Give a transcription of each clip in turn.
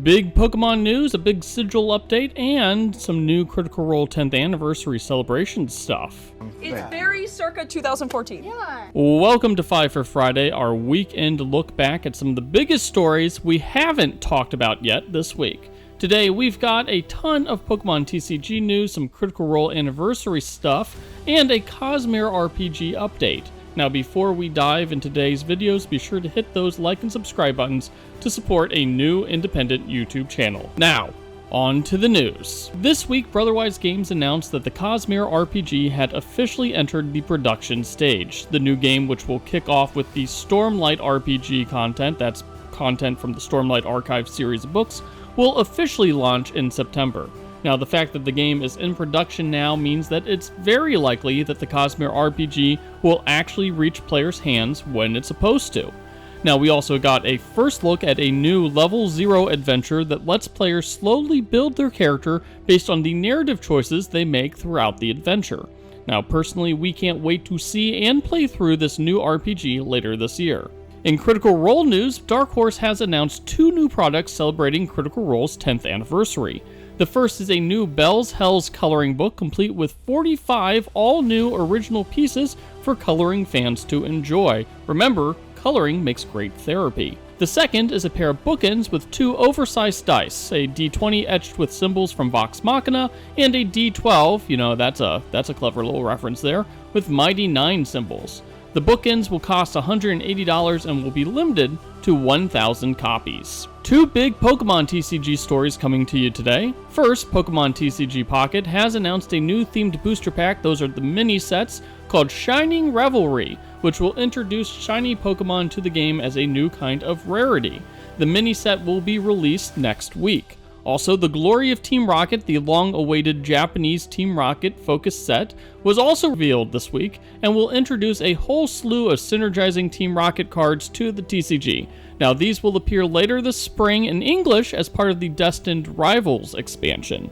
Big Pokemon news, a big Sigil update, and some new Critical Role 10th Anniversary celebration stuff. It's very circa 2014. Yeah. Welcome to 5 for Friday, our weekend look back at some of the biggest stories we haven't talked about yet this week. Today we've got a ton of Pokemon TCG news, some Critical Role Anniversary stuff, and a Cosmere RPG update. Now before we dive into today's videos, be sure to hit those like and subscribe buttons to support a new independent YouTube channel. Now, on to the news. This week, Brotherwise Games announced that the Cosmere RPG had officially entered the production stage. The new game, which will kick off with the Stormlight RPG content, that's content from the Stormlight Archive series of books, will officially launch in September. Now, the fact that the game is in production now means that it's very likely that the Cosmere RPG will actually reach players' hands when it's supposed to. Now, we also got a first look at a new Level 0 adventure that lets players slowly build their character based on the narrative choices they make throughout the adventure. Now, personally, we can't wait to see and play through this new RPG later this year. In Critical Role news, Dark Horse has announced 2 new products celebrating Critical Role's 10th anniversary. The first is a new Bell's Hells coloring book complete with 45 all-new original pieces for coloring fans to enjoy. Remember, coloring makes great therapy. The second is a pair of bookends with 2 oversized dice, a D20 etched with symbols from Vox Machina, and a D12, you know, that's a clever little reference there, with Mighty 9 symbols. The bookends will cost $180 and will be limited to 1,000 copies. 2 big Pokemon TCG stories coming to you today. First, Pokemon TCG Pocket has announced a new themed booster pack. Those are the mini sets called Shining Revelry, which will introduce shiny Pokemon to the game as a new kind of rarity. The mini set will be released next week. Also, the Glory of Team Rocket, the long-awaited Japanese Team Rocket focus set, was also revealed this week and will introduce a whole slew of synergizing Team Rocket cards to the TCG. Now, these will appear later this spring in English as part of the Destined Rivals expansion.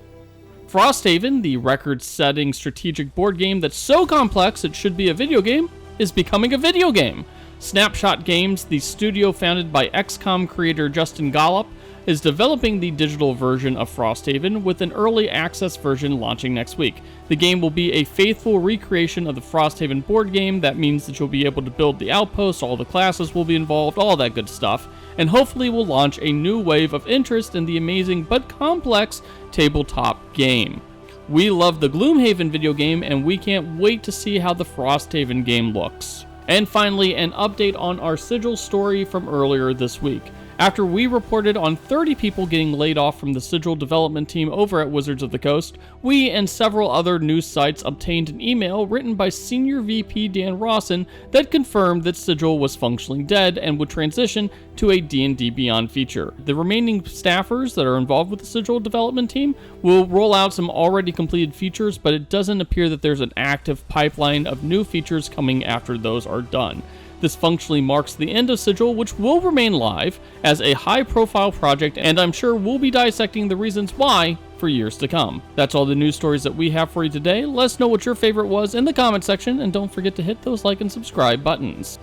Frosthaven, the record-setting strategic board game that's so complex it should be a video game, is becoming a video game. Snapshot Games, the studio founded by XCOM creator Justin Gollop, is developing the digital version of Frosthaven with an early access version launching next week. The game will be a faithful recreation of the Frosthaven board game. That means that you'll be able to build the outposts, all the classes will be involved, all that good stuff, and hopefully will launch a new wave of interest in the amazing but complex tabletop game. We love the Gloomhaven video game, and we can't wait to see how the Frosthaven game looks. And finally, an update on our Sigil story from earlier this week. After we reported on 30 people getting laid off from the Sigil development team over at Wizards of the Coast, we and several other news sites obtained an email written by Senior VP Dan Rawson that confirmed that Sigil was functionally dead and would transition to a D&D Beyond feature. The remaining staffers that are involved with the Sigil development team will roll out some already completed features, but it doesn't appear that there's an active pipeline of new features coming after those are done. This functionally marks the end of Sigil, which will remain live as a high-profile project, and I'm sure we'll be dissecting the reasons why for years to come. That's all the news stories that we have for you today. Let us know what your favorite was in the comment section, and don't forget to hit those like and subscribe buttons.